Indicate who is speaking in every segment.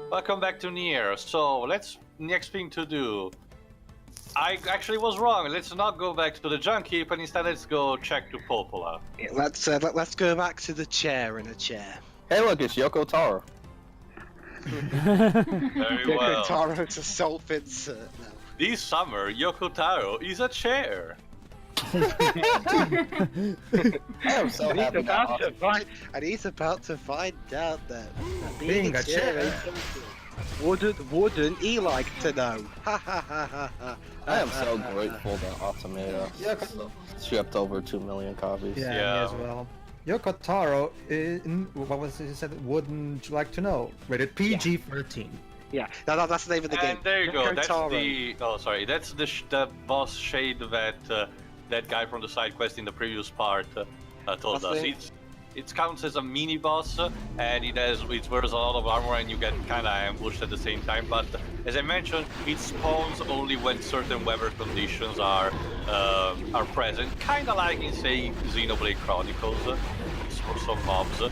Speaker 1: Welcome back to NieR. So next thing to do. I actually was wrong. Let's not go back to the junk heap, and instead let's go check to Popola.
Speaker 2: Yeah, let's go back to the chair in a chair.
Speaker 3: Hey, look, it's Yoko Taro.
Speaker 1: Very well.
Speaker 2: Yoko Taro to self-insert now.
Speaker 1: This summer, Yoko Taro is a chair.
Speaker 3: I am so
Speaker 2: And he's
Speaker 3: happy
Speaker 2: about
Speaker 3: now.
Speaker 2: to find, and he's about to find out that
Speaker 4: Being a chair.
Speaker 2: ain't something. Wouldn't he like to know? Ha ha ha ha ha.
Speaker 3: I am so grateful that Automata shipped over 2 million copies.
Speaker 4: Yeah,
Speaker 1: Yeah.
Speaker 4: me as well. Yoko Taro, what was it? He said, wouldn't you like to know? Rated PG-13.
Speaker 2: Yeah, that's the name of the game.
Speaker 1: And there you go.
Speaker 2: Yoko
Speaker 1: That's
Speaker 2: Taro.
Speaker 1: the. Oh, sorry. That's the boss shade that that guy from the side quest in the previous part told us. It counts as a mini boss, and it wears a lot of armor, and you get kind of ambushed at the same time. But as I mentioned, it spawns only when certain weather conditions are present, kind of like in say Xenoblade Chronicles for some mobs.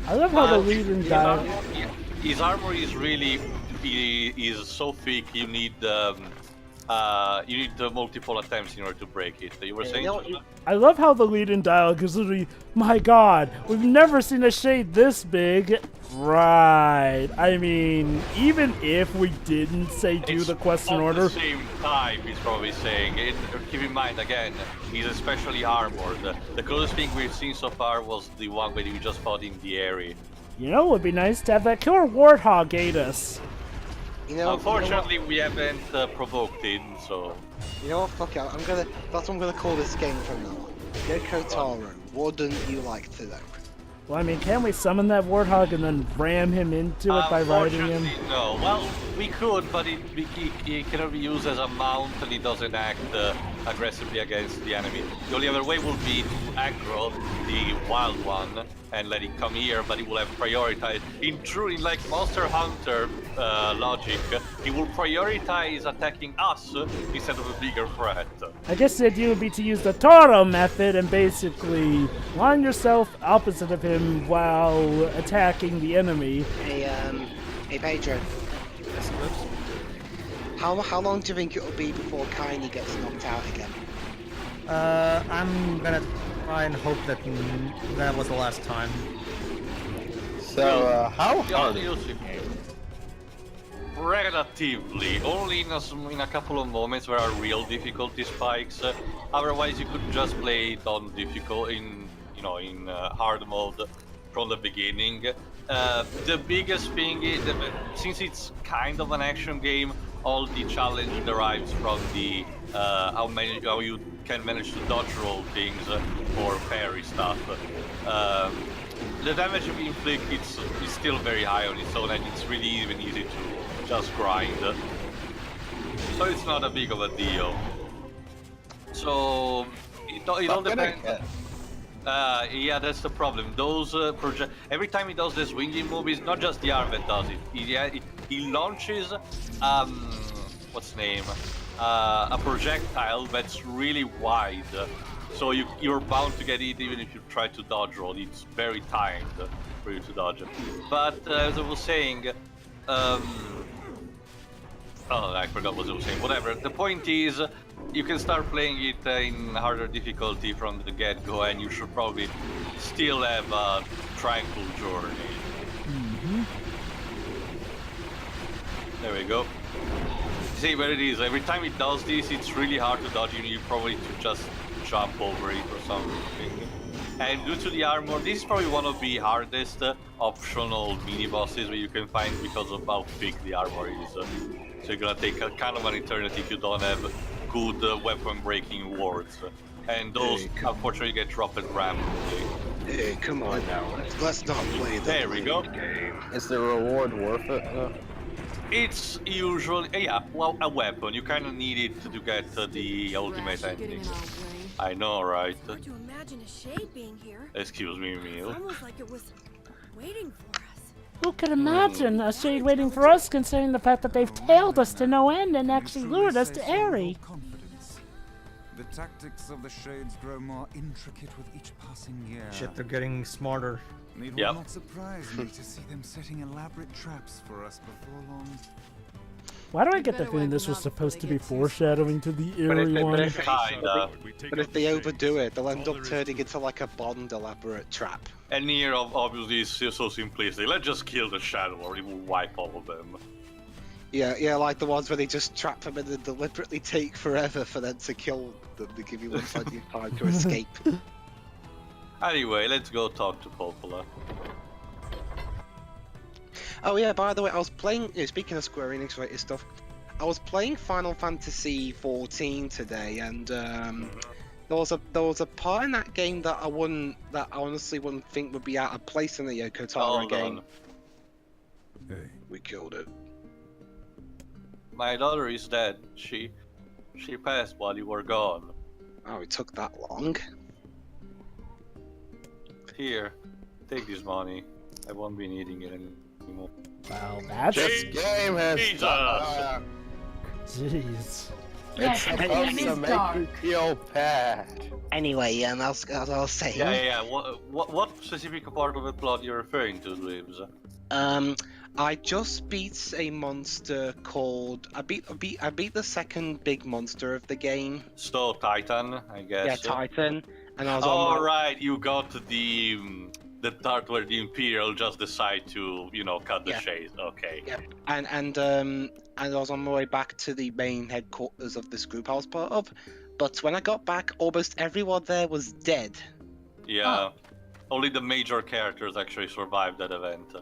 Speaker 5: I love how the lead in dialogue.
Speaker 1: His armor is really is so thick. You need multiple attempts in order to break it. You were saying?
Speaker 5: I love how the lead in dialogue is literally, my god, we've never seen a shade this big. Right. I mean, even if we didn't say do the quest in order.
Speaker 1: At the same time, he's probably saying. Keep in mind, again, he's especially armored. The closest thing we've seen so far was the one where we just fought in the area.
Speaker 5: You know, it would be nice to have that killer warthog aid us.
Speaker 1: Unfortunately, we haven't provoked it, so.
Speaker 2: You know what? Fuck it. That's what I'm gonna call this game from now on. Yoko Taro. Wouldn't you like to know?
Speaker 5: Well, I mean, can we summon that warthog and then ram him into it by riding him?
Speaker 1: Unfortunately, no. Well, we could, but he cannot be used as a mount, and he doesn't act aggressively against the enemy. The only other way would be to aggro the wild one and let it come here, but it will have prioritized. In like Monster Hunter logic, he will prioritize attacking us instead of a bigger threat.
Speaker 5: I guess the idea would be to use the Toro method and basically line yourself opposite of him while attacking the enemy.
Speaker 2: Hey Pedro. How long do you think it'll be before Kaini gets knocked out again?
Speaker 4: I'm gonna try and hope that that was the last time.
Speaker 3: So, how hard is
Speaker 1: You'll
Speaker 3: the
Speaker 1: see.
Speaker 3: game?
Speaker 1: Relatively, only in a couple of moments there are real difficulty spikes. Otherwise, you could just play it on difficult in hard mode from the beginning. The biggest thing is that since it's kind of an action game, all the challenge derives from the how you can manage to dodge roll things or parry stuff. The damage you inflict is still very high on its own, and it's really even easy to just grind. So it's not a big of a deal. So it all depends. Yeah, that's the problem. Those every time he does this swinging move, it's not just the arm that does it. He launches what's the name? A projectile that's really wide. So you're bound to get it even if you try to dodge roll. It's very timed for you to dodge it. But as I was saying, oh, I forgot what I was saying. Whatever. The point is, you can start playing it in harder difficulty from the get-go, and you should probably still have a tranquil journey.
Speaker 5: Mm-hmm.
Speaker 1: There we go. See where it is. Every time it does this, it's really hard to dodge. You need probably to just jump over it or something. And due to the armor, this is probably one of the hardest optional mini-bosses where you can find because of how thick the armor is. So you're gonna take a kind of an eternity if you don't have good weapon-breaking wards. And those, unfortunately, get dropped randomly.
Speaker 2: Hey, come on now. Let's not play the
Speaker 1: There we go.
Speaker 2: game.
Speaker 3: Is the reward worth it?
Speaker 1: It's usually, yeah, well, a weapon. You kind of need it to get the ultimate ending. I know, right?
Speaker 6: Hard to imagine a shade being here.
Speaker 1: Excuse me,
Speaker 6: It's
Speaker 1: Emil.
Speaker 6: almost like it was waiting for us.
Speaker 5: Who could imagine a shade waiting for us, considering the fact that they've tailed us to no end and actually lured us to Aerie?
Speaker 7: The tactics of the Shades grow more intricate with each passing year.
Speaker 4: Shit, they're getting smarter.
Speaker 7: It will not surprise me to see them setting elaborate traps for us before long.
Speaker 5: Why do I get the feeling this was supposed to be foreshadowing to the eerie one?
Speaker 2: But if they overdo it, they'll end up turning into like a Bond elaborate trap.
Speaker 1: And NieR obviously is so simplistic. Let's just kill the Shadow or it will wipe all of them.
Speaker 2: Yeah, like the ones where they just trap them and then deliberately take forever for them to kill them to give you plenty of time to escape.
Speaker 1: Anyway, let's go talk to Popola.
Speaker 2: Oh yeah, by the way, I was playing, speaking of Square Enix related stuff, I was playing Final Fantasy 14 today, and there was a part in that game that I honestly wouldn't think would be out of place in the Yoko Taro game.
Speaker 7: Hey.
Speaker 2: We killed it.
Speaker 1: My daughter is dead. She passed while you were gone.
Speaker 2: Oh, it took that long?
Speaker 1: Here, take this money. I won't be needing it anymore.
Speaker 5: Wow, that's...
Speaker 3: This game has
Speaker 5: Jeez.
Speaker 3: It's supposed to make you feel bad.
Speaker 2: Anyway, as I was saying...
Speaker 1: Yeah. What specific part of the plot you're referring to, Dweebs?
Speaker 2: I just beat a monster called... I beat the second big monster of the game.
Speaker 1: So, Titan, I guess.
Speaker 2: Yeah, Titan. And I was
Speaker 1: on right, you got the part where the Imperial just decide to, cut the shades. Okay.
Speaker 2: Yeah. And I was on my way back to the main headquarters of this group I was part of. But when I got back, almost everyone there was dead.
Speaker 1: Yeah. Only the major characters actually survived that event.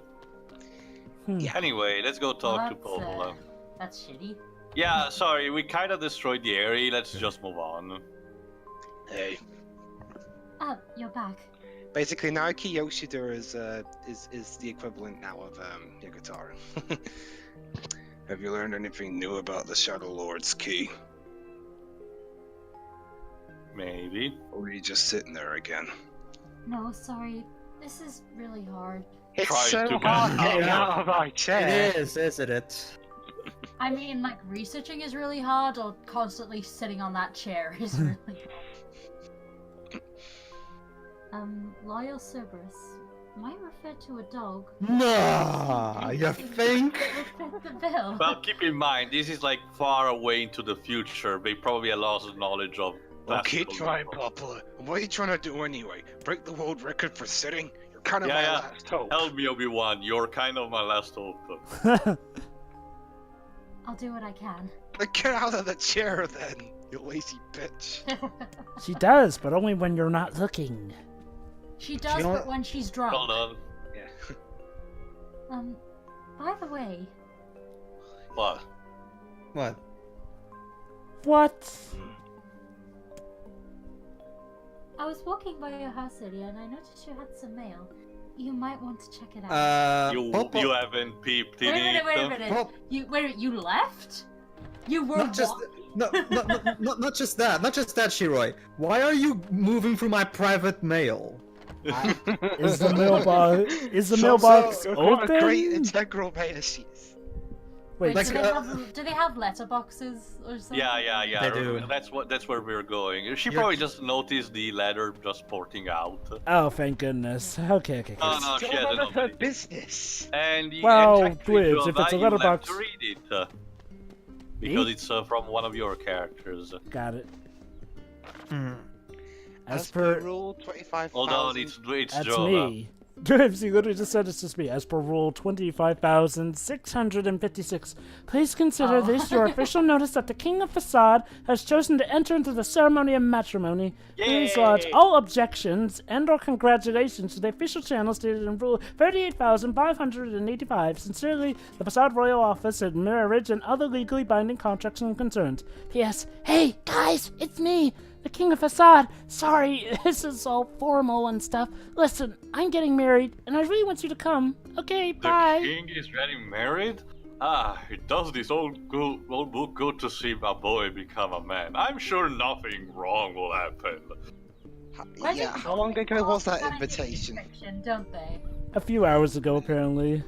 Speaker 2: Yeah.
Speaker 1: Anyway, let's go talk to Popola.
Speaker 8: That's shitty.
Speaker 1: Yeah, sorry, we kind of destroyed the area. Let's just move on.
Speaker 2: Hey.
Speaker 8: Oh, you're back.
Speaker 2: Basically, Naoki Yoshida is the equivalent now of Yoko Taro. Have you learned anything new about the Shadow Lord's key?
Speaker 1: Maybe.
Speaker 2: Or are you just sitting there again?
Speaker 8: No, sorry. This is really hard.
Speaker 2: It's
Speaker 1: Trying
Speaker 2: so
Speaker 1: to
Speaker 2: hard
Speaker 1: get
Speaker 2: getting out of my chair.
Speaker 4: It is, isn't it?
Speaker 8: I mean, like, researching is really hard, or constantly sitting on that chair is really hard. Loyal Cerberus might refer to a dog.
Speaker 4: Nah, you think?
Speaker 8: It would fit the bill.
Speaker 1: Well, keep in mind, this is like far away into the future. They probably have lost knowledge of.
Speaker 2: Well, keep trying, Popola. What are you trying to do anyway? Break the world record for sitting? You're kind of my last hope.
Speaker 1: Help me, Obi-Wan. You're kind of my last hope.
Speaker 8: I'll do what I can.
Speaker 2: But get out of the chair then, you lazy bitch.
Speaker 5: She does, but only when you're not looking.
Speaker 8: She does, but when she's drunk.
Speaker 1: Hold on.
Speaker 2: Yeah.
Speaker 8: By the way...
Speaker 1: What?
Speaker 4: What?
Speaker 5: What?
Speaker 8: I was walking by your house earlier and I noticed you had some mail. You might want to check it out.
Speaker 1: You haven't peeped in it.
Speaker 8: Wait a minute. You left? You were
Speaker 4: not just not just that. Not just that, Shiroi. Why are you moving through my private mail?
Speaker 5: Is the mailbox open?
Speaker 2: Great integral mail sheets.
Speaker 5: Wait,
Speaker 8: do they have letterboxes or something?
Speaker 1: Yeah.
Speaker 4: They do.
Speaker 1: That's where we're going. She probably just noticed the letter just porting out.
Speaker 5: Oh, thank goodness. Okay.
Speaker 1: No, she hasn't
Speaker 2: None of her
Speaker 1: opened it.
Speaker 2: business.
Speaker 1: And
Speaker 5: well,
Speaker 1: actually,
Speaker 5: Dweebs, if it's a
Speaker 1: you have
Speaker 5: letterbox...
Speaker 1: to read it. Because it's from one of your characters.
Speaker 5: Got it.
Speaker 2: As per rule 25,000.
Speaker 1: Hold on, it's
Speaker 5: That's
Speaker 1: Jova.
Speaker 5: me. Dweebs, you literally just said it's just me. As per rule 25,656, please consider this your official notice that the King of Facade has chosen to enter into the ceremony of matrimony. Please lodge all objections and/or congratulations to the official channel stated in Rule 38,585. Sincerely, the Facade Royal Office and marriage and other legally binding contracts and concerns. P.S. Hey, guys, it's me! The King of Facade. Sorry, this is all formal and stuff. Listen, I'm getting married, and I really want you to come. Okay, bye.
Speaker 1: The king is getting married? It does this old book good to see a boy become a man. I'm sure nothing wrong will happen.
Speaker 2: Yeah, how long ago was that invitation?
Speaker 8: Don't they?
Speaker 5: A few hours ago, apparently.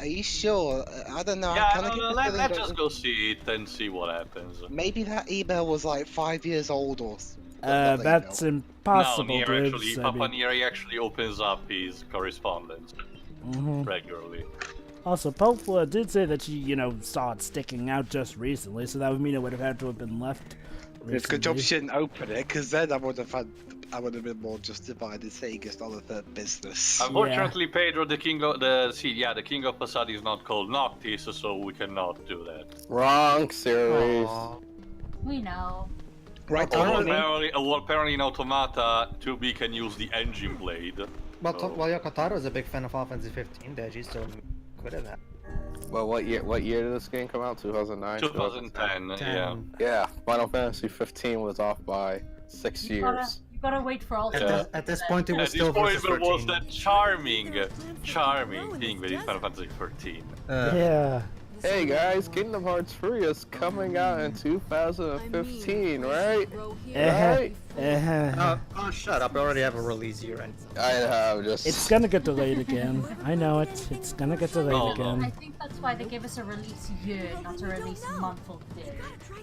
Speaker 2: Are you sure? I don't know.
Speaker 1: Yeah,
Speaker 2: Can I
Speaker 1: no,
Speaker 2: get
Speaker 1: no,
Speaker 2: the
Speaker 1: let's
Speaker 2: feeling
Speaker 1: just
Speaker 2: that
Speaker 1: go see it and see what happens.
Speaker 2: maybe that email was like 5 years old or not the
Speaker 5: That's
Speaker 2: email.
Speaker 1: No,
Speaker 5: impossible,
Speaker 1: NieR actually,
Speaker 5: Dwibs. I
Speaker 1: Papa
Speaker 5: mean,
Speaker 1: NieR actually opens up his correspondence regularly.
Speaker 5: also, Popla did say that she, saw it sticking out just recently, so that would mean it would have had to have been left recently.
Speaker 2: It's a good job she didn't open it, because then I would have been more justified in saying it's not a third business.
Speaker 1: Unfortunately, Pedro, the king of the king of Facade is not called Noctis, so we cannot do that.
Speaker 3: Wrong series.
Speaker 8: We know.
Speaker 2: Right,
Speaker 1: Apparently in Automata, 2B can use the engine blade.
Speaker 4: Well, Yokotaro is a big fan of Final Fantasy 15. Deji, so good at that.
Speaker 3: Well, what year did this game come out? 2009?
Speaker 1: 2010, yeah.
Speaker 3: Yeah, Final Fantasy 15 was off by 6 years.
Speaker 8: You gotta wait for all
Speaker 4: At this point, it was
Speaker 1: At this
Speaker 4: still
Speaker 1: point,
Speaker 4: versus
Speaker 1: there
Speaker 4: 13.
Speaker 1: was that charming thing with Final Fantasy 13.
Speaker 5: Yeah.
Speaker 3: Hey guys, Kingdom Hearts 3 is coming out in 2015, right? Right?
Speaker 4: Oh, shut up. I already have a release year.
Speaker 3: I have just...
Speaker 5: It's gonna get delayed again. I know it. It's gonna get delayed
Speaker 1: Oh,
Speaker 5: again.
Speaker 8: I think that's why they gave us a release year, not a release month or day.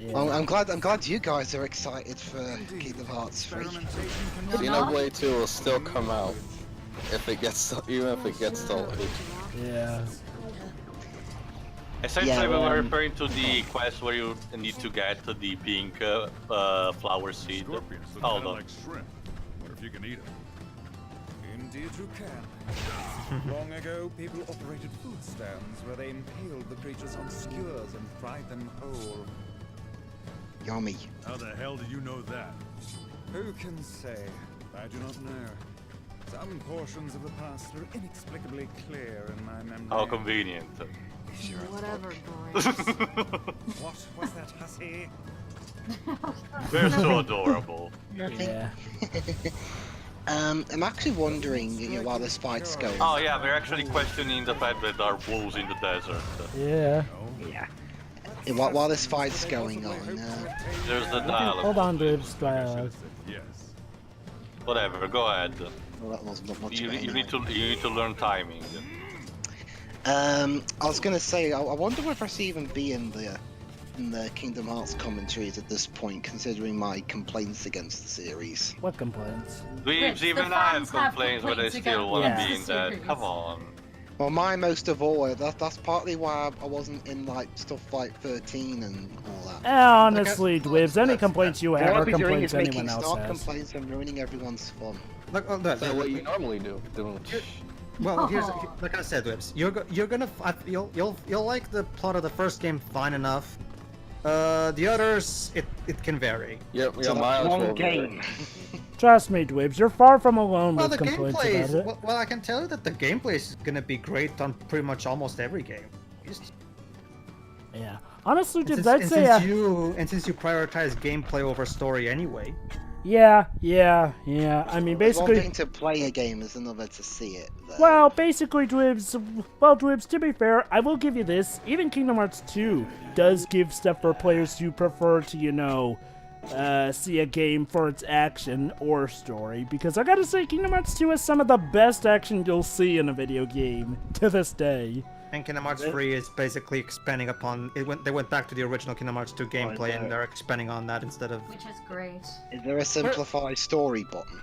Speaker 5: Yeah.
Speaker 2: Well, I'm glad you guys are excited for Kingdom Hearts 3.
Speaker 3: Xenoblade 2 will still come out if it gets even if it gets delayed.
Speaker 5: Yeah.
Speaker 1: Essentially, we were referring to the quest where you need to get the pink flower seed. Hold on.
Speaker 7: Like shrimp. What if you can eat them? Indeed you can. Long ago, people operated food stands where they impaled the creatures on skewers and fried them whole.
Speaker 2: Yummy.
Speaker 7: How the hell do you know that? Who can say? I do not know. Some portions of the past are inexplicably clear in my memory.
Speaker 1: How convenient.
Speaker 6: Whatever, boys.
Speaker 7: What was that hussy?
Speaker 1: They're so adorable.
Speaker 5: Yeah.
Speaker 2: I'm actually wondering, while this fight's going.
Speaker 1: Oh yeah, we're actually questioning the fact that there are wolves in the desert.
Speaker 5: Yeah.
Speaker 2: Yeah. While this fight's going on,
Speaker 1: There's the dialogue.
Speaker 5: Hold on, Dwibs. Dialogue.
Speaker 7: Yes.
Speaker 1: Whatever, go ahead.
Speaker 2: well, that wasn't much
Speaker 1: You
Speaker 2: of it
Speaker 1: need
Speaker 2: anyway.
Speaker 1: to learn timing.
Speaker 2: I was gonna say, I wonder whether I should even be in the Kingdom Hearts commentaries at this point, considering my complaints against the series.
Speaker 5: What complaints?
Speaker 1: We've
Speaker 8: the
Speaker 1: even I have
Speaker 8: fans have
Speaker 1: complaints, but I
Speaker 8: complaints
Speaker 1: still want to
Speaker 5: against
Speaker 1: be
Speaker 8: the
Speaker 1: in that.
Speaker 8: series.
Speaker 1: Come on.
Speaker 2: Well, mine most of all, that's partly why I wasn't in like stuff like 13 and all that.
Speaker 5: Honestly, Dwibs, any
Speaker 2: that's-
Speaker 5: complaints you
Speaker 2: What
Speaker 5: have
Speaker 2: I'll
Speaker 5: are
Speaker 2: be doing
Speaker 5: complaints
Speaker 2: is making
Speaker 5: anyone else
Speaker 2: snark
Speaker 5: has.
Speaker 2: complaints and ruining everyone's fun.
Speaker 4: Look,
Speaker 3: So what you normally do.
Speaker 4: well, here's like I said, Whips. You'll like the plot of the first game fine enough. The others, it can vary.
Speaker 3: Your
Speaker 2: It's a
Speaker 3: mileage
Speaker 2: long
Speaker 3: will vary.
Speaker 2: game.
Speaker 5: Trust me, Dwibs, you're far from alone
Speaker 4: Well,
Speaker 5: with
Speaker 4: the
Speaker 5: complaints
Speaker 4: gameplay
Speaker 5: about
Speaker 4: is,
Speaker 5: it.
Speaker 4: well, I can tell you that the gameplay is gonna be great on pretty much almost every game.
Speaker 5: Yeah. Honestly,
Speaker 4: And
Speaker 5: Dwibs,
Speaker 4: since,
Speaker 5: I'd
Speaker 4: and
Speaker 5: say.
Speaker 4: since you prioritize gameplay over story anyway.
Speaker 5: Yeah. I mean,
Speaker 2: It's one
Speaker 5: basically.
Speaker 2: thing to play a game, is another to see it. Though.
Speaker 5: Well, basically, Dwibs, to be fair, I will give you this. Even Kingdom Hearts 2 does give stuff for players who prefer to, see a game for its action or story. Because I gotta say, Kingdom Hearts 2 is some of the best action you'll see in a video game to this day.
Speaker 4: And Kingdom Hearts 3 is basically expanding upon it. They went back to the original Kingdom Hearts 2 gameplay, and they're expanding on that instead of.
Speaker 8: Which is great.
Speaker 2: Is there a simplified story button?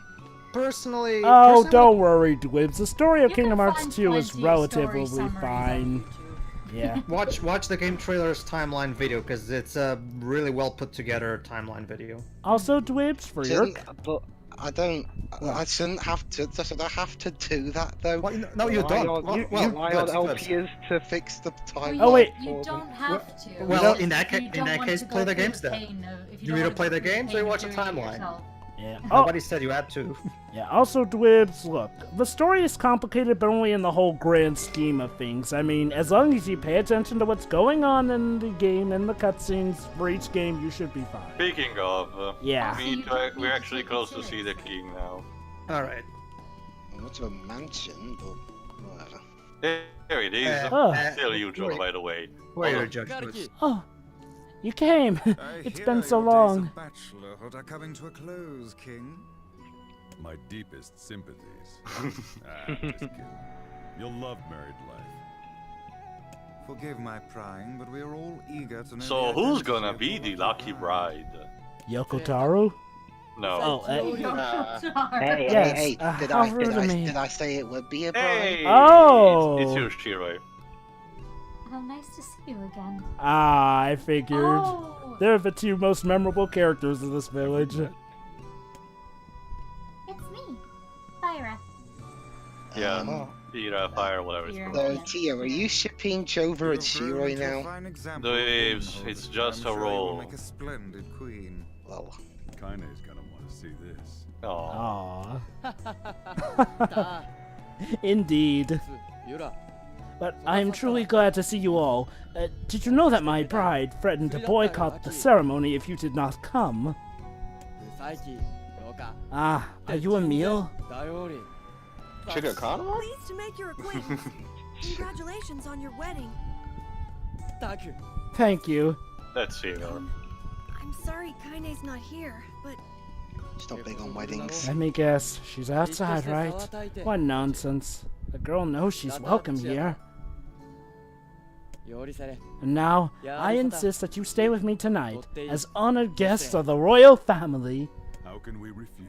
Speaker 4: Personally.
Speaker 5: Don't worry, Dwibs. The story of
Speaker 8: You
Speaker 5: Kingdom
Speaker 8: can
Speaker 5: Hearts
Speaker 8: find
Speaker 5: 2 is
Speaker 8: plenty of story
Speaker 5: relatively
Speaker 8: summaries
Speaker 5: fine.
Speaker 8: on YouTube.
Speaker 5: Yeah.
Speaker 4: Watch the game trailer's timeline video because it's a really well put together timeline video.
Speaker 5: Also, Dwibs, for your.
Speaker 2: But I don't. I shouldn't have to. Should I have to do that though?
Speaker 4: Well, no, you don't.
Speaker 2: Rely on LPs to fix the time.
Speaker 5: Oh, wait.
Speaker 8: You don't have to.
Speaker 4: Well,
Speaker 8: If
Speaker 4: in that
Speaker 8: you don't want
Speaker 4: case,
Speaker 8: to
Speaker 4: play
Speaker 8: go
Speaker 4: the
Speaker 8: through
Speaker 4: games then.
Speaker 8: pain of- if
Speaker 4: You
Speaker 8: don't
Speaker 4: either
Speaker 8: want
Speaker 4: play
Speaker 8: to
Speaker 4: the
Speaker 8: go through
Speaker 4: games or
Speaker 8: pain
Speaker 4: you
Speaker 8: of
Speaker 4: watch the
Speaker 8: doing it
Speaker 4: timeline.
Speaker 8: yourself.
Speaker 5: Yeah.
Speaker 4: Nobody said you had to.
Speaker 5: Yeah, also, Dwibs, look, the story is complicated, but only in the whole grand scheme of things. I mean, as long as you pay attention to what's going on in the game and the cutscenes for each game, you should be fine.
Speaker 1: Speaking of,
Speaker 5: Yeah.
Speaker 1: we're actually close to see the king now.
Speaker 4: All right.
Speaker 2: Not to a mansion, but whatever.
Speaker 1: There it is.
Speaker 5: Oh.
Speaker 1: Still you, Joe, by the way.
Speaker 4: Where
Speaker 1: Hold
Speaker 4: your
Speaker 1: on.
Speaker 4: judgments?
Speaker 5: Oh, you came. It's been so
Speaker 7: Your days
Speaker 5: long.
Speaker 7: of bachelorhood are coming to a close, King.
Speaker 9: My deepest sympathies. Just kidding. You'll love married life.
Speaker 7: Forgive my prying, but we are all eager to know.
Speaker 1: So
Speaker 7: the
Speaker 1: who's
Speaker 7: identity
Speaker 1: gonna
Speaker 7: of
Speaker 1: be
Speaker 7: your
Speaker 1: the lucky bride?
Speaker 5: Yoko
Speaker 1: No.
Speaker 5: Oh,
Speaker 2: Hey,
Speaker 5: Yes,
Speaker 2: hey, hey! Did
Speaker 5: how
Speaker 2: I
Speaker 5: rude of me.
Speaker 2: did I say it would be a bride?
Speaker 1: Hey!
Speaker 5: Oh!
Speaker 1: It's your Shiro.
Speaker 8: How nice to see you again.
Speaker 5: Ah, I figured.
Speaker 8: Oh,
Speaker 5: They're the two most memorable characters of this village.
Speaker 8: it's me, Fyra.
Speaker 1: Yeah, Fira, fire, whatever it's
Speaker 8: Fira.
Speaker 1: called.
Speaker 2: So, Tia, are you shipping Jover and Shiroi now?
Speaker 1: It's just a role.
Speaker 7: Make a splendid queen.
Speaker 2: Well,
Speaker 9: Kaine's gonna want to see this.
Speaker 1: Aww.
Speaker 5: Aww. Indeed. But I am truly glad to see you all. Did you know that my bride threatened to boycott the ceremony if you did not come? Ah, are you Emil?
Speaker 3: Chica Kanama?
Speaker 6: Pleased to make your acquaintance. Congratulations on your wedding.
Speaker 5: Thank you.
Speaker 1: Let's see her.
Speaker 6: I'm sorry Kaine's not here, but
Speaker 2: she's not big on weddings.
Speaker 5: Let me guess, she's outside, right? What nonsense. The girl knows she's welcome here. And now, I insist that you stay with me tonight, as honored guests of the royal family.
Speaker 9: How can we refuse?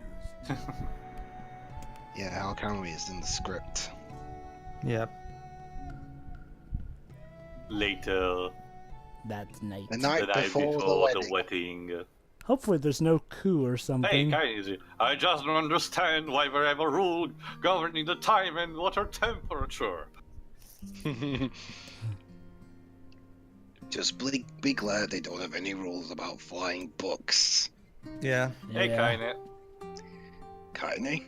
Speaker 2: Yeah, how can we? It's in the script.
Speaker 4: Yep.
Speaker 1: Later,
Speaker 5: That night.
Speaker 2: The
Speaker 1: the
Speaker 2: night
Speaker 1: night
Speaker 2: before
Speaker 1: before
Speaker 2: the
Speaker 1: the wedding.
Speaker 5: Hopefully there's no coup or
Speaker 1: Hey,
Speaker 5: something.
Speaker 1: Kaisi, I just don't understand why we have a rule governing the time and water temperature.
Speaker 2: Just be glad they don't have any rules about flying books.
Speaker 4: Yeah.
Speaker 1: Hey,
Speaker 5: Yeah.
Speaker 1: Kaine,
Speaker 2: Kaine?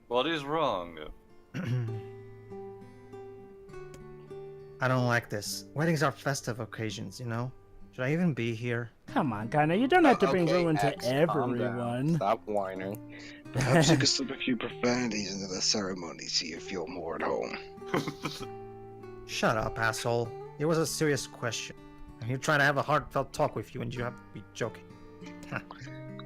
Speaker 1: what is wrong?
Speaker 4: I don't like this. Weddings are festive occasions, you know? Should I even be here?
Speaker 5: Come on, Kana, you don't have to bring
Speaker 3: Okay,
Speaker 5: ruin to
Speaker 3: X, calm down.
Speaker 5: everyone.
Speaker 3: Stop whining.
Speaker 2: Perhaps you could slip a few profanities into the ceremony so you feel more at home.
Speaker 4: Shut up, asshole. It was a serious question. I'm here trying to have a heartfelt talk with you and you have to be joking.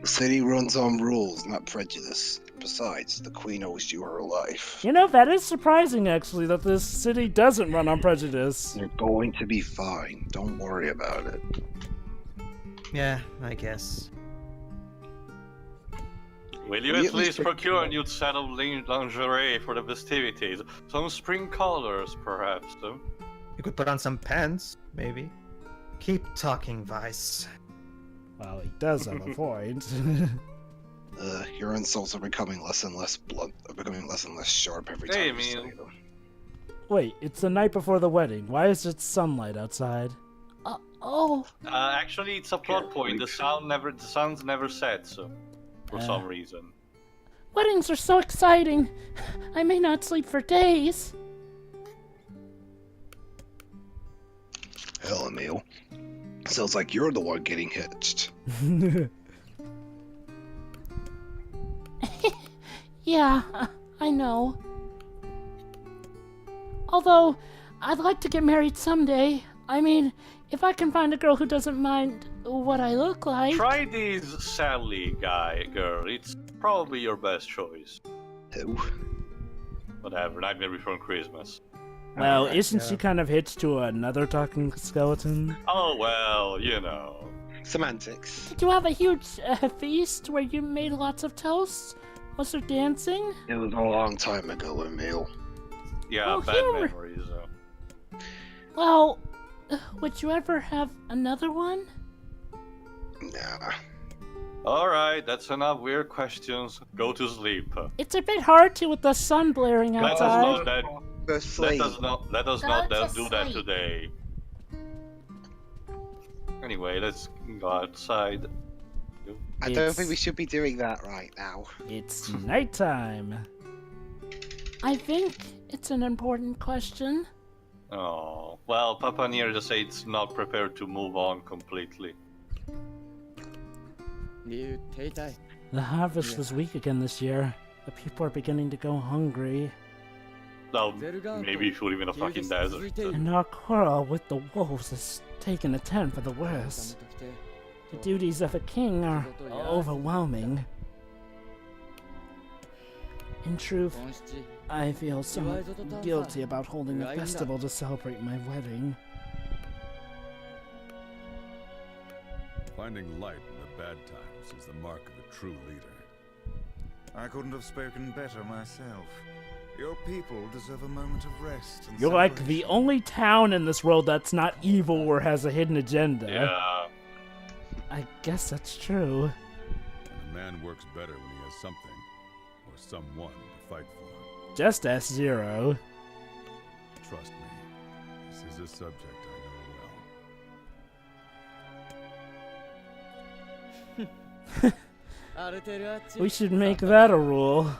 Speaker 2: The city runs on rules, not prejudice. Besides, the queen owes you her life.
Speaker 5: You know, that is surprising, actually, that this city doesn't run on prejudice.
Speaker 2: You're going to be fine. Don't worry about it.
Speaker 4: Yeah, I guess.
Speaker 1: Will you
Speaker 2: Will you
Speaker 1: at least
Speaker 2: at least
Speaker 1: procure a new set of lingerie for the festivities? Some spring colors, perhaps? Huh?
Speaker 4: You could put on some pants, maybe. Keep talking, Vice.
Speaker 5: Well, he does have a point.
Speaker 2: Your insults are becoming less and less blunt, becoming less and less sharp every
Speaker 1: Hey,
Speaker 2: time you say
Speaker 1: Emil.
Speaker 2: them.
Speaker 5: Wait, it's the night before the wedding. Why is it sunlight outside? Oh.
Speaker 1: Actually, it's a plot point. The sun's never set, so for some reason.
Speaker 5: Weddings are so exciting. I may not sleep for days.
Speaker 2: Hell, Emil. Sounds like you're the one getting hitched.
Speaker 5: Yeah, I know. Although, I'd like to get married someday. I mean, if I can find a girl who doesn't mind what I look like.
Speaker 1: Try this Sally girl. It's probably your best choice.
Speaker 2: Who?
Speaker 1: Whatever, Nightmare Before Christmas.
Speaker 5: Well,
Speaker 4: Alright,
Speaker 5: isn't
Speaker 4: yeah.
Speaker 5: she kind of hitched to another talking skeleton?
Speaker 1: Oh well, you know.
Speaker 2: Semantics.
Speaker 5: Did you have a huge feast where you made lots of toasts? Was there dancing?
Speaker 2: It was a long time ago, Emil.
Speaker 1: Yeah,
Speaker 5: Oh,
Speaker 1: bad
Speaker 5: here-
Speaker 1: memories.
Speaker 5: Well, would you ever have another one?
Speaker 2: Nah.
Speaker 1: Alright, that's enough weird questions. Go to sleep.
Speaker 5: It's a bit hard to with the sun blaring
Speaker 1: Let us
Speaker 5: outside.
Speaker 1: not
Speaker 2: Go sleep.
Speaker 1: let us
Speaker 8: Go
Speaker 1: not
Speaker 8: to
Speaker 1: do that
Speaker 8: sleep.
Speaker 1: today. Anyway, let's go outside.
Speaker 2: I don't think we should be doing that right now.
Speaker 5: It's nighttime. I think it's an important question.
Speaker 1: Oh, well, Papa NieR just said it's not prepared to move on completely.
Speaker 5: The harvest was weak again this year. The people are beginning to go hungry.
Speaker 1: No, maybe if you live in a fucking desert.
Speaker 5: And our quarrel with the wolves has taken a turn for the worse. The duties of a king are overwhelming. In truth, I feel somewhat guilty about holding a festival to celebrate my wedding.
Speaker 9: Finding light in the bad times is the mark of a true leader.
Speaker 7: I couldn't have spoken better myself. Your people deserve a moment of rest and
Speaker 5: You're like the
Speaker 7: celebration.
Speaker 5: only town in this world that's not evil or has a hidden agenda.
Speaker 1: Yeah.
Speaker 5: I guess that's true.
Speaker 9: And a man works better when he has something or someone to fight for.
Speaker 5: Just S0.
Speaker 9: Trust me, this is a subject I know well.
Speaker 5: We should make that a rule.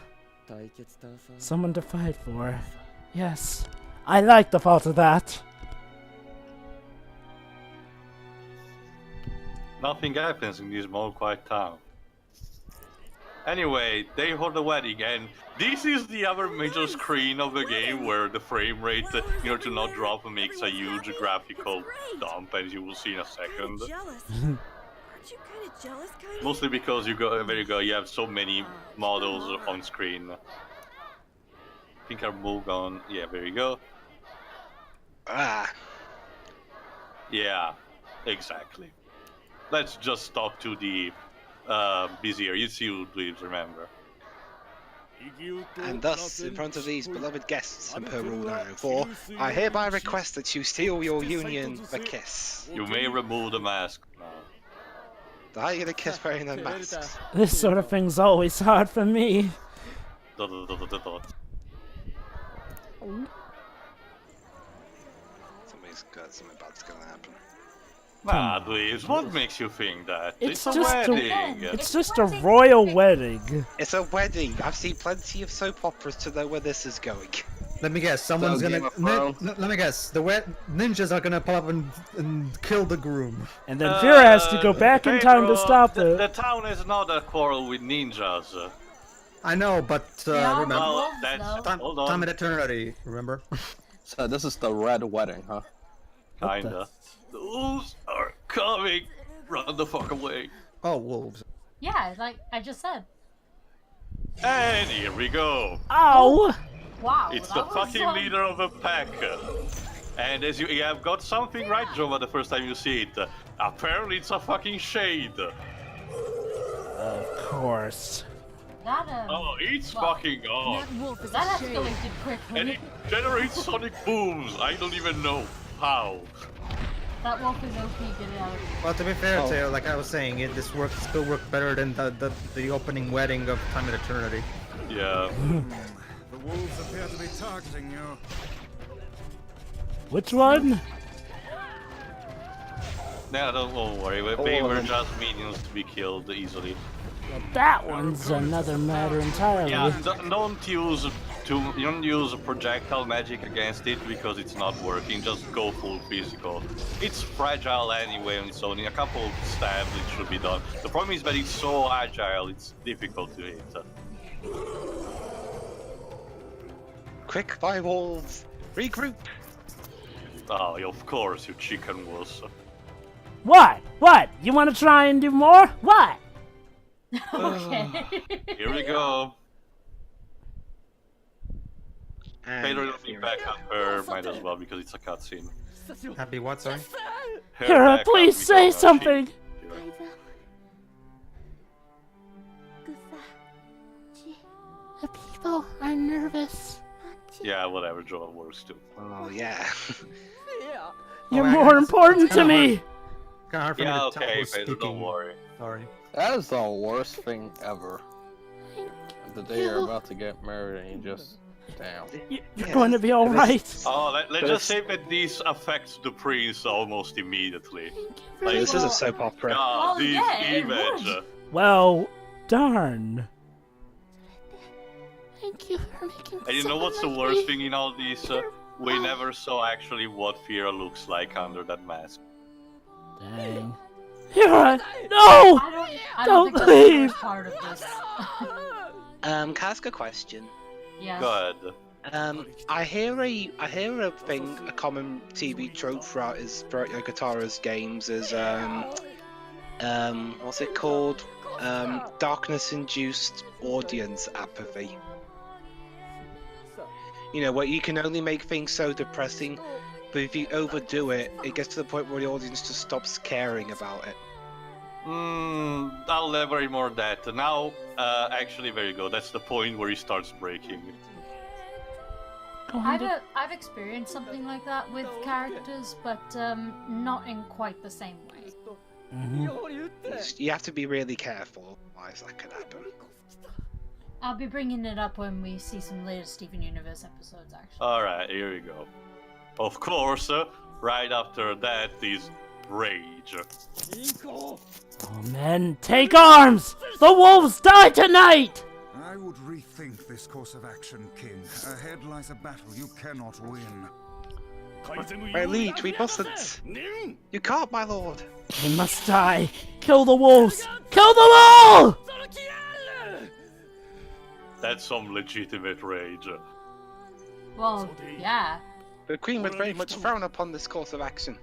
Speaker 5: Someone to fight for. Yes, I like the thought of that.
Speaker 1: Nothing happens in this small quiet town. Anyway, they hold the wedding, and this is the other major screen of the game where the frame rate, in order to not drop, makes a huge graphical dump, as you will see in a second.
Speaker 6: Jealous. Aren't you kind of jealous, kind of?
Speaker 1: Mostly because you have so many models on screen. I think I'll move on. Yeah, there you go.
Speaker 2: Ah.
Speaker 1: Yeah, exactly. Let's just talk to the busier. You see who please remember.
Speaker 2: And thus, in front of these beloved guests, and per Rule 904, I hereby request that you seal your union a kiss.
Speaker 1: You may remove the mask now.
Speaker 2: How are you gonna kiss wearing the masks?
Speaker 5: This sort of thing's always hard for me.
Speaker 1: Dot, dot, dot, dot, dot.
Speaker 2: Something bad's gonna happen.
Speaker 1: Ah, please, what makes you think that?
Speaker 5: It's
Speaker 1: a
Speaker 5: just
Speaker 1: wedding.
Speaker 5: It's just a royal wedding.
Speaker 2: It's a wedding. I've seen plenty of soap operas to know where this is going.
Speaker 4: Let me guess. Someone's
Speaker 3: So,
Speaker 4: gonna.
Speaker 3: Game of Thrones.
Speaker 4: Let me guess. The ninjas are gonna pop up and kill the groom.
Speaker 5: And then Vera has to go back in time to
Speaker 1: Pedro,
Speaker 5: stop
Speaker 1: the
Speaker 5: the...
Speaker 1: town is not a quarrel with ninjas.
Speaker 4: I know, but
Speaker 8: Yeah,
Speaker 4: remember,
Speaker 1: Well,
Speaker 8: wolves,
Speaker 1: that's
Speaker 8: though.
Speaker 1: hold on.
Speaker 4: time and eternity. Remember?
Speaker 3: So this is the red wedding, huh?
Speaker 1: Kinda. The wolves are coming. Run the fuck away.
Speaker 4: Oh, wolves.
Speaker 8: Yeah, like I just said.
Speaker 1: And here we go.
Speaker 5: Ow!
Speaker 8: Wow.
Speaker 1: It's
Speaker 8: that
Speaker 1: the
Speaker 8: was,
Speaker 1: fucking leader of the pack. And as you have got something right, Jova, the first time you see it. Apparently it's a fucking shade.
Speaker 5: Of course.
Speaker 8: That
Speaker 1: Oh, it's
Speaker 8: well,
Speaker 1: fucking on.
Speaker 8: that escalated quickly.
Speaker 1: And it generates sonic booms. I don't even know how.
Speaker 8: That wolf is OP, get it out.
Speaker 4: Well, to be fair, to like I was saying, still worked better than the opening wedding of Time and Eternity.
Speaker 1: Yeah.
Speaker 7: The wolves appear to be targeting you.
Speaker 5: Which one?
Speaker 1: Nah, don't worry. They were just minions to be killed easily.
Speaker 5: That one's another matter entirely.
Speaker 1: Yeah, don't use projectile magic against it because it's not working. Just go full physical. It's fragile anyway on its own. In a couple of stabs, it should be done. The problem is that it's so agile, it's difficult to hit.
Speaker 2: Quick, fireballs! Regroup!
Speaker 1: Oh, of course, you chicken wuss.
Speaker 5: What? What? You want to try and do more? What?
Speaker 8: Okay.
Speaker 1: Here we go.
Speaker 2: And
Speaker 1: Pedro looking back at her, might as well because it's a cutscene.
Speaker 4: Happy what? Sorry.
Speaker 1: Her
Speaker 5: Hera,
Speaker 1: backup
Speaker 5: please
Speaker 1: because,
Speaker 5: say
Speaker 1: she-
Speaker 5: something. The people are nervous.
Speaker 1: Yeah, whatever, Joel works too.
Speaker 2: Oh yeah.
Speaker 5: You're
Speaker 4: I
Speaker 5: more
Speaker 4: guess-
Speaker 5: important to me.
Speaker 4: Kind of hard for me
Speaker 1: Yeah,
Speaker 4: to tell
Speaker 1: okay,
Speaker 4: who's
Speaker 1: Pedro, don't
Speaker 4: speaking.
Speaker 1: worry.
Speaker 4: Sorry.
Speaker 3: That is the worst thing ever. The day you're about to get married and you just... Damn.
Speaker 5: You're going to be all right.
Speaker 1: Oh, let's just say that this affects the prince almost immediately. Like,
Speaker 2: This is a soap opera.
Speaker 1: God,
Speaker 8: Oh,
Speaker 1: this
Speaker 8: yeah, it
Speaker 1: image.
Speaker 8: would.
Speaker 5: Well, darn.
Speaker 6: Thank you for making
Speaker 1: And you know what's the worst thing in all this? We never saw actually what Fira looks like under that mask.
Speaker 5: Dang. Hera, no!
Speaker 8: I
Speaker 5: Don't
Speaker 8: don't think
Speaker 5: leave.
Speaker 8: that's the worst part of this.
Speaker 2: Can I ask a question?
Speaker 8: Yes.
Speaker 1: Good.
Speaker 2: I hear a thing, a common TV trope throughout Guitara's games is what's it called? Darkness-induced audience apathy. You know, where you can only make things so depressing, but if you overdo it, it gets to the point where the audience just stops caring about it.
Speaker 1: I'll elaborate more on that. Now, actually, there you go. That's the point where he starts breaking.
Speaker 8: I've experienced something like that with characters, but not in quite the same way.
Speaker 2: You have to be really careful, otherwise that could happen.
Speaker 8: I'll be bringing it up when we see some later Steven Universe episodes, actually.
Speaker 1: Alright, here we go. Of course, right after that is rage.
Speaker 5: Oh, men, take arms! The wolves die tonight!
Speaker 7: I would rethink this course of action, King. Ahead lies a battle you cannot win.
Speaker 2: My liege, we mustn't. You can't, my lord.
Speaker 5: They must die. Kill the wolves! Kill them all!
Speaker 1: That's some legitimate rage.
Speaker 8: Well, yeah.
Speaker 2: The queen would very much frown upon this course of action.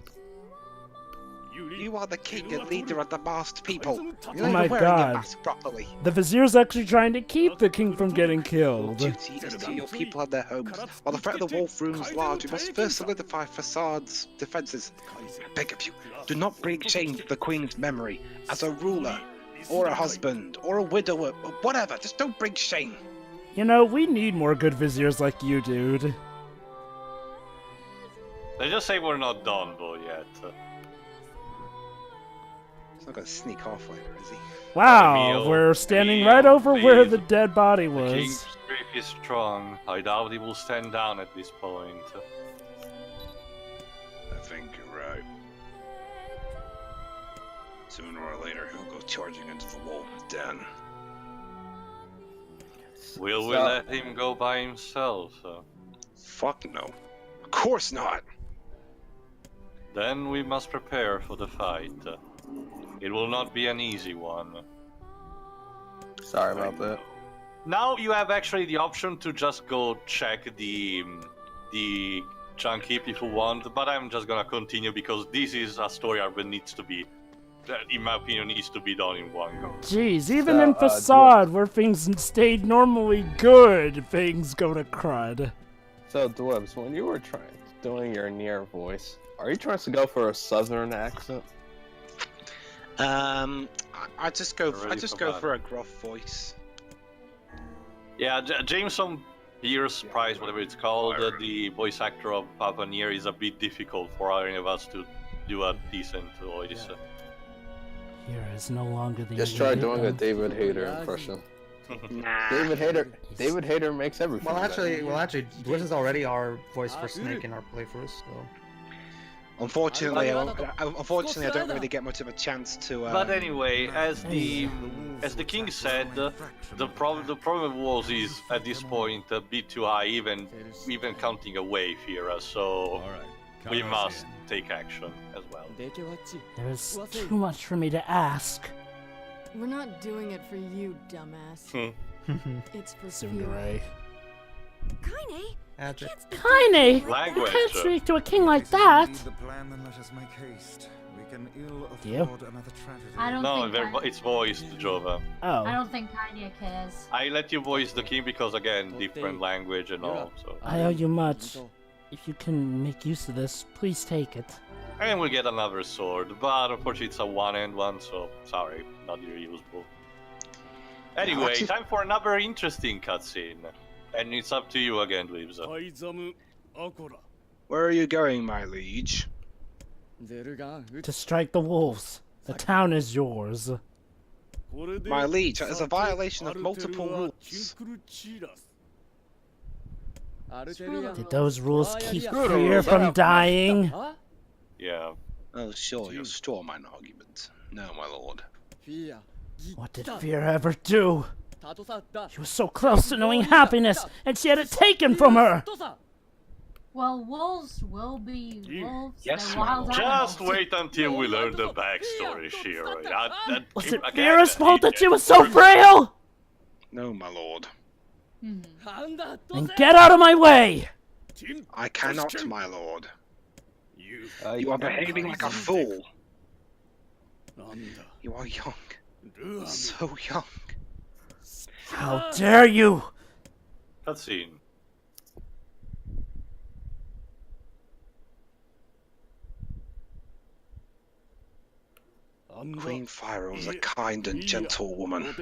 Speaker 2: You are the king and leader of the masked people. You're
Speaker 5: Oh
Speaker 2: not
Speaker 5: my
Speaker 2: even wearing your
Speaker 5: god.
Speaker 2: mask properly.
Speaker 5: The vizier's actually trying to keep the king from getting
Speaker 2: Your
Speaker 5: killed.
Speaker 2: duty is to your people and their homes. While the threat of the wolf looms large, we must first solidify Facade's defenses. I beg of you, do not bring shame to the queen's memory. As a ruler, or a husband, or a widower, or whatever, just don't bring shame.
Speaker 5: You know, we need more good viziers like you, dude.
Speaker 1: They just say we're not done, though, yet.
Speaker 2: He's not gonna sneak off later, is he?
Speaker 5: Wow,
Speaker 1: Emil,
Speaker 5: we're standing
Speaker 1: Emil,
Speaker 5: right over where
Speaker 1: please.
Speaker 5: the dead body
Speaker 1: The
Speaker 5: was.
Speaker 1: king's grip is strong. I doubt he will stand down at this point.
Speaker 2: I think you're right. Sooner or later, he'll go charging into the wolf's den.
Speaker 1: Will we let him go by himself?
Speaker 2: Fuck no. Of course not!
Speaker 1: Then we must prepare for the fight. It will not be an easy one.
Speaker 3: Sorry about that.
Speaker 1: Now you have actually the option to just go check the junk heap if you want, but I'm just gonna continue because this is a story arc that needs to be, in my opinion, needs to be done in one go.
Speaker 5: Jeez, even in Facade, where things stayed normally good, things go to crud.
Speaker 3: So, Dwebs, when you were doing your NieR voice, are you trying to go for a southern accent?
Speaker 2: I just go for a gruff voice.
Speaker 1: Yeah, Jameson Pierce Price, whatever it's called, the voice actor of Papa NieR, is a bit difficult for any of us to do a decent voice.
Speaker 5: Here is no longer the
Speaker 3: Just try doing a David Hayter impression. David Hayter makes everything.
Speaker 4: Well, actually, this is already our voice for Snake in our playthroughs, so.
Speaker 2: Unfortunately, I don't really get much of a chance to.
Speaker 1: But anyway, as the king said, the problem was is at this point a bit too high, even counting a wave here. So we must take action as well.
Speaker 5: There is too much for me to ask.
Speaker 6: We're not doing it for you, dumbass. It's for
Speaker 5: Tsundere.
Speaker 6: Kaine?
Speaker 5: Kaine!
Speaker 1: Language.
Speaker 5: You can't speak to a king like that!
Speaker 7: The plan, then let us make haste. We can ill
Speaker 5: You?
Speaker 7: afford another tragedy.
Speaker 8: I don't
Speaker 1: No,
Speaker 8: think
Speaker 1: it's voiced, Jova.
Speaker 5: Oh.
Speaker 8: I don't think Kanye cares.
Speaker 1: I let you voice the king because, again, different language and all. So.
Speaker 5: I owe you much. If you can make use of this, please take it.
Speaker 1: And we'll get another sword, but unfortunately it's a one-hand one, so sorry, not very useful. Anyway, time for another interesting cutscene. And it's up to you again, Dweebs.
Speaker 2: Where are you going, my liege?
Speaker 5: To strike the wolves. The town is yours.
Speaker 2: My liege, that is a violation of multiple rules.
Speaker 5: Did those rules keep Fear from dying?
Speaker 1: Yeah.
Speaker 2: Oh, sure, you're straw man argument. No, my lord.
Speaker 5: What did Fear ever do? She was so close to knowing happiness, and she had it taken from her!
Speaker 8: Well, wolves will be wolves.
Speaker 2: Yes,
Speaker 8: They're
Speaker 2: my
Speaker 8: wild
Speaker 2: lord.
Speaker 1: Just
Speaker 8: animals.
Speaker 1: wait until we learn the backstory, Shiro.
Speaker 5: Was it Fear's fault that she was so frail?
Speaker 2: No, my lord.
Speaker 5: Then get out of my way!
Speaker 2: I cannot, my lord. You are behaving like a fool. You are young. So young.
Speaker 5: How dare you!
Speaker 1: Cutscene.
Speaker 2: Queen Fire was a kind and gentle woman.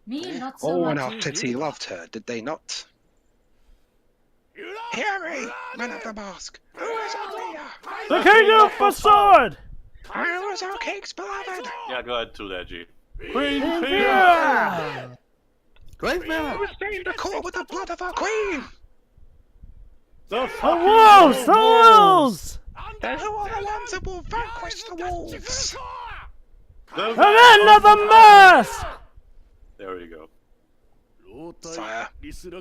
Speaker 8: Me, not so
Speaker 2: Oh, and
Speaker 8: much.
Speaker 2: our city loved her, did they not? Hear me, men of the mask. Who is our leader?
Speaker 5: The King of Facade!
Speaker 2: Who is our king's beloved?
Speaker 1: Yeah, go ahead to Deji.
Speaker 5: Queen Fear!
Speaker 3: Great man!
Speaker 2: Who is named the core with the blood of our queen?
Speaker 5: The wolves! The wolves!
Speaker 2: Then who are the ones that will vanquish the wolves?
Speaker 5: The men of the mask!
Speaker 1: There we go.
Speaker 2: Sire,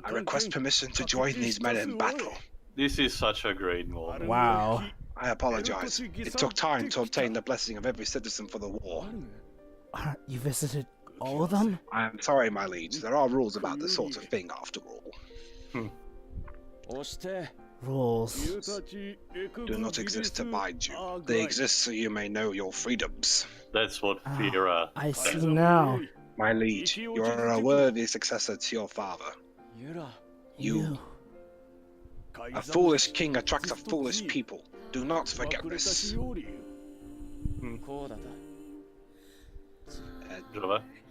Speaker 2: I request permission to join these men in battle.
Speaker 1: This is such a great moment.
Speaker 5: Wow.
Speaker 2: I apologize. It took time to obtain the blessing of every citizen for the war.
Speaker 5: You visited all of them?
Speaker 2: I am sorry, my liege. There are rules about this sort of thing, after all.
Speaker 5: Rules.
Speaker 2: Do not exist to bind you. They exist so you may know your freedoms.
Speaker 1: That's what Fira.
Speaker 5: I see now.
Speaker 2: My liege, you are a worthy successor to your father. You. A foolish king attracts a foolish people. Do not forget this.
Speaker 5: You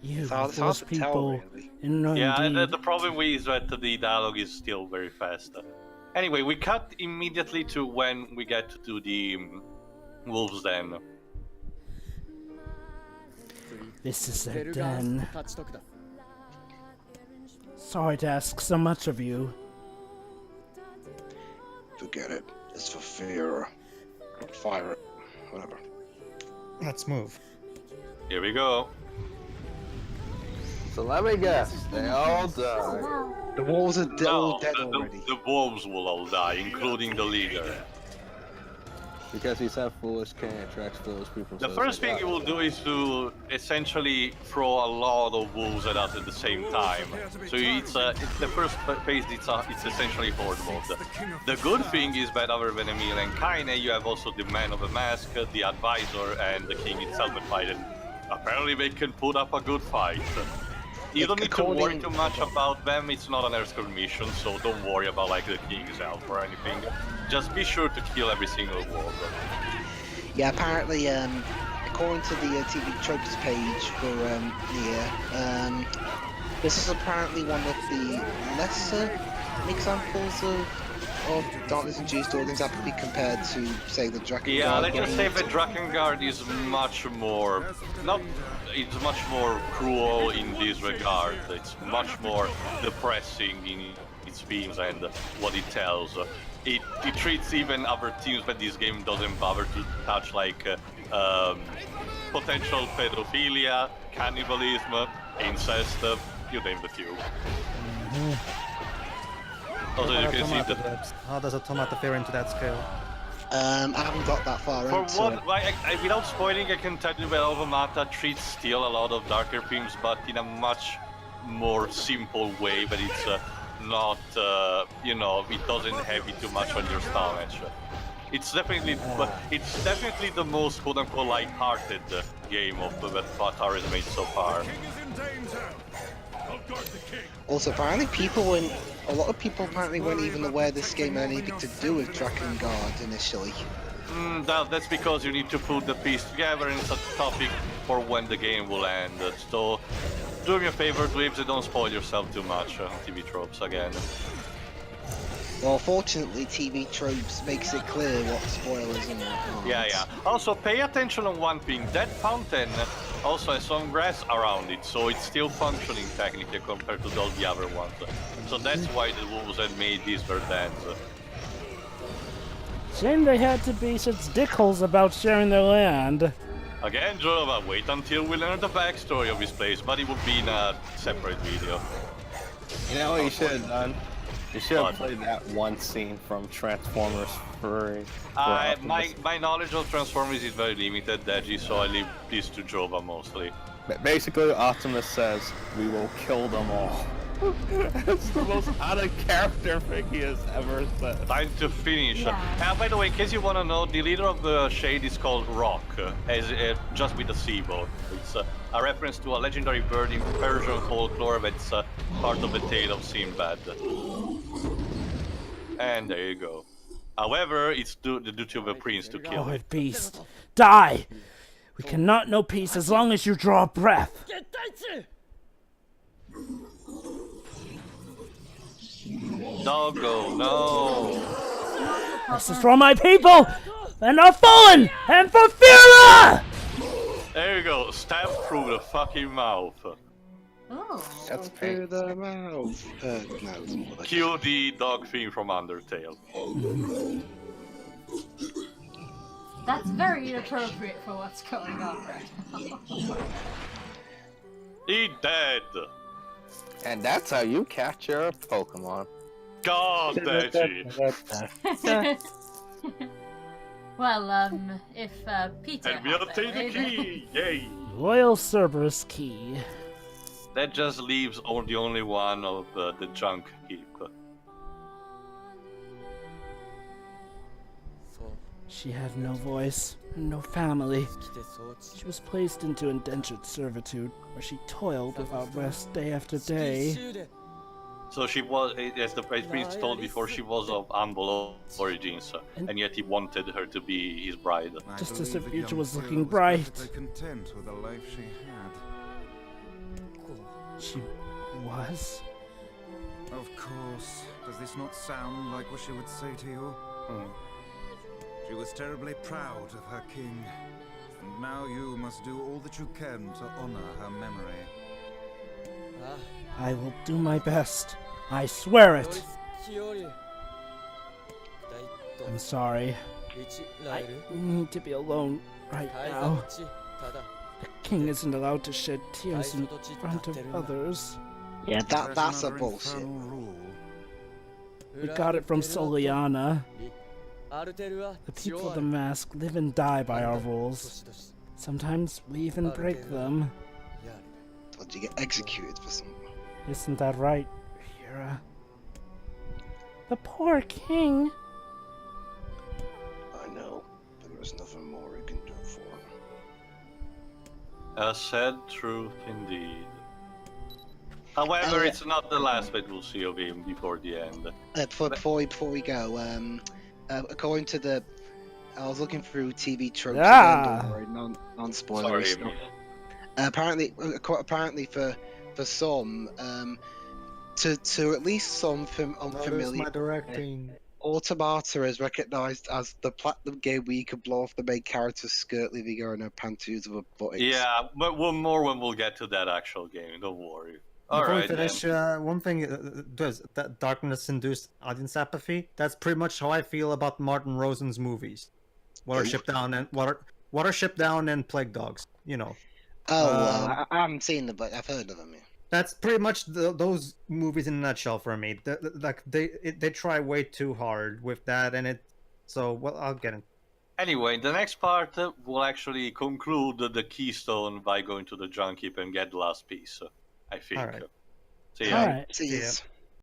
Speaker 2: It's hard
Speaker 5: foolish
Speaker 2: to tell,
Speaker 5: people.
Speaker 2: really.
Speaker 1: Yeah, and
Speaker 5: Indeed.
Speaker 1: the problem is that the dialogue is still very fast. Anyway, we cut immediately to when we get to the wolves den.
Speaker 5: This is their den. Sorry to ask so much of you.
Speaker 2: Forget it. It's for fear. Fire it. Whatever.
Speaker 4: Let's move.
Speaker 1: Here we go.
Speaker 3: So let me guess, they all died.
Speaker 8: Wow.
Speaker 2: The wolves are all
Speaker 1: No,
Speaker 2: dead
Speaker 1: the
Speaker 2: already.
Speaker 1: wolves will all die, including the leader.
Speaker 3: Because he said foolish king attracts foolish people.
Speaker 1: The
Speaker 3: so
Speaker 1: first
Speaker 3: it's
Speaker 1: thing
Speaker 3: like,
Speaker 1: you will do is to essentially throw a lot of wolves at us at the same time. So it's the first phase. It's essentially horde mode. The good thing is that other than Emil and Kaine, you have also the man of the mask, the advisor, and the king itself that fight. And apparently they can put up a good fight. You don't need to worry too much about them. It's not an aircraft mission, so don't worry about like the king's help or anything. Just be sure to kill every single wolf.
Speaker 2: Yeah, apparently, according to the TV tropes page for NieR, this is apparently one of the lesser examples of darkness-induced organs that could be compared to, say, the Drakengard.
Speaker 1: Yeah, let's just say the Drakengard is much more... It's much more cruel in this regard. It's much more depressing in its themes and what it tells. It treats even other themes that this game doesn't bother to touch, like potential pedophilia, cannibalism, incest, you name the few. Also, you can see that...
Speaker 4: How does a tomato fit into that scale?
Speaker 2: I haven't got that far
Speaker 1: For
Speaker 2: into
Speaker 1: what,
Speaker 2: it.
Speaker 1: without spoiling, I can tell you that Automata treats still a lot of darker themes, but in a much more simple way, but it's not, you know, it doesn't heavy too much on your stomach. It's definitely the most quote-unquote light-hearted game of that Facade has made so far.
Speaker 2: Also, apparently a lot of people apparently weren't even aware this game had anything to do with Drakengard initially.
Speaker 1: That's because you need to put the piece together, and it's a topic for when the game will end. So, do me a favor, Dweebs, don't spoil yourself too much on TV tropes again.
Speaker 2: Well, fortunately, TV tropes makes it clear what spoilers and aren't.
Speaker 1: Yeah. Also, pay attention on one thing. That fountain also has some grass around it, so it's still functioning technically compared to all the other ones. So that's why the wolves had made these their dens.
Speaker 5: Shame they had to be such dickholes about sharing their land.
Speaker 1: Again, Jorova, wait until we learn the backstory of this place, but it will be in a separate video.
Speaker 3: You know what you should have done? You should have played that one scene from Transformers 3.
Speaker 1: My knowledge of Transformers is very limited, Deji, so I leave this to Jova mostly.
Speaker 3: But basically, Optimus says, "We will kill them all." That's the most out-of-character thing he has ever said.
Speaker 1: Time to finish.
Speaker 8: Yeah.
Speaker 1: By the way, in case you want to know, the leader of the Shade is called Rock, just with the C boat. It's a reference to a legendary bird in Persian folklore that's part of the tale of Sinbad. And there you go. However, it's the duty of a prince to kill.
Speaker 5: Oh, beast. Die! We cannot know peace as long as you draw a breath.
Speaker 1: Doggo, no!
Speaker 5: This is for my people! And our fallen! And for Fira!
Speaker 1: There you go, stab through the fucking mouth.
Speaker 8: Oh.
Speaker 3: That's
Speaker 2: Through
Speaker 3: pain.
Speaker 2: the mouth. No.
Speaker 1: Kill the dog thing from Undertale.
Speaker 8: That's very inappropriate for what's going on right now.
Speaker 1: He dead!
Speaker 3: And that's how you catch your Pokemon.
Speaker 1: God, Deji!
Speaker 8: Well, if Peter
Speaker 1: And we
Speaker 8: had
Speaker 1: obtain the
Speaker 8: it-
Speaker 1: key! Yay!
Speaker 5: Royal Cerberus key.
Speaker 1: That just leaves the only one of the junk keep.
Speaker 5: She had no voice and no family. She was placed into indentured servitude, where she toiled without rest day after day.
Speaker 1: So she was, as the prince told before, she was of humble origins, and yet he wanted her to be his bride.
Speaker 7: I
Speaker 5: Just as her
Speaker 7: believe the
Speaker 5: future
Speaker 7: young
Speaker 5: was
Speaker 7: girl
Speaker 5: looking
Speaker 7: was
Speaker 5: bright.
Speaker 7: perfectly content with the life she had.
Speaker 5: She was?
Speaker 7: Of course. Does this not sound like what she would say to you? She was terribly proud of her king, and now you must do all that you can to honor her memory.
Speaker 5: I will do my best. I swear it. I'm sorry. I need to be alone right now. The king isn't allowed to shed tears in front of others.
Speaker 2: Yeah, that's a
Speaker 7: another
Speaker 2: bullshit.
Speaker 7: infernal rule.
Speaker 5: We got it from Soliana. The people of the mask live and die by our rules. Sometimes we even break them.
Speaker 2: Or do you get executed for something?
Speaker 5: Isn't that right, Hira? The poor king.
Speaker 2: I know, but there's nothing more we can do for him.
Speaker 1: A sad truth indeed. However, it's not the last that we'll see of him before the end.
Speaker 2: Before we go, according to the, I was looking through TV tropes
Speaker 5: Ah.
Speaker 2: again, don't worry, non-spoilery
Speaker 1: Sorry,
Speaker 2: stuff.
Speaker 1: Emil.
Speaker 2: Apparently for some, to at least some unfamiliar,
Speaker 4: my directing.
Speaker 2: Automata is recognised as the platinum game where you can blow off the main character's skirt, leaving her in her panties with a buttocks.
Speaker 1: Yeah, but one more when we'll get to that actual game, don't worry.
Speaker 4: Before we
Speaker 1: Alright,
Speaker 4: finish, one thing does that darkness-induced audience apathy. That's pretty much how I feel about Martin Rosen's movies. Watership Down and Plague Dogs. You know.
Speaker 2: I haven't seen them, but I've heard of them. Yeah.
Speaker 4: That's pretty much those movies in a nutshell for me. They try way too hard with that, and I'll get it.
Speaker 1: Anyway, the next part will actually conclude the keystone by going to the junk heap and get the last piece. I think.
Speaker 4: Alright.
Speaker 1: See ya.
Speaker 5: Alright.
Speaker 2: See ya.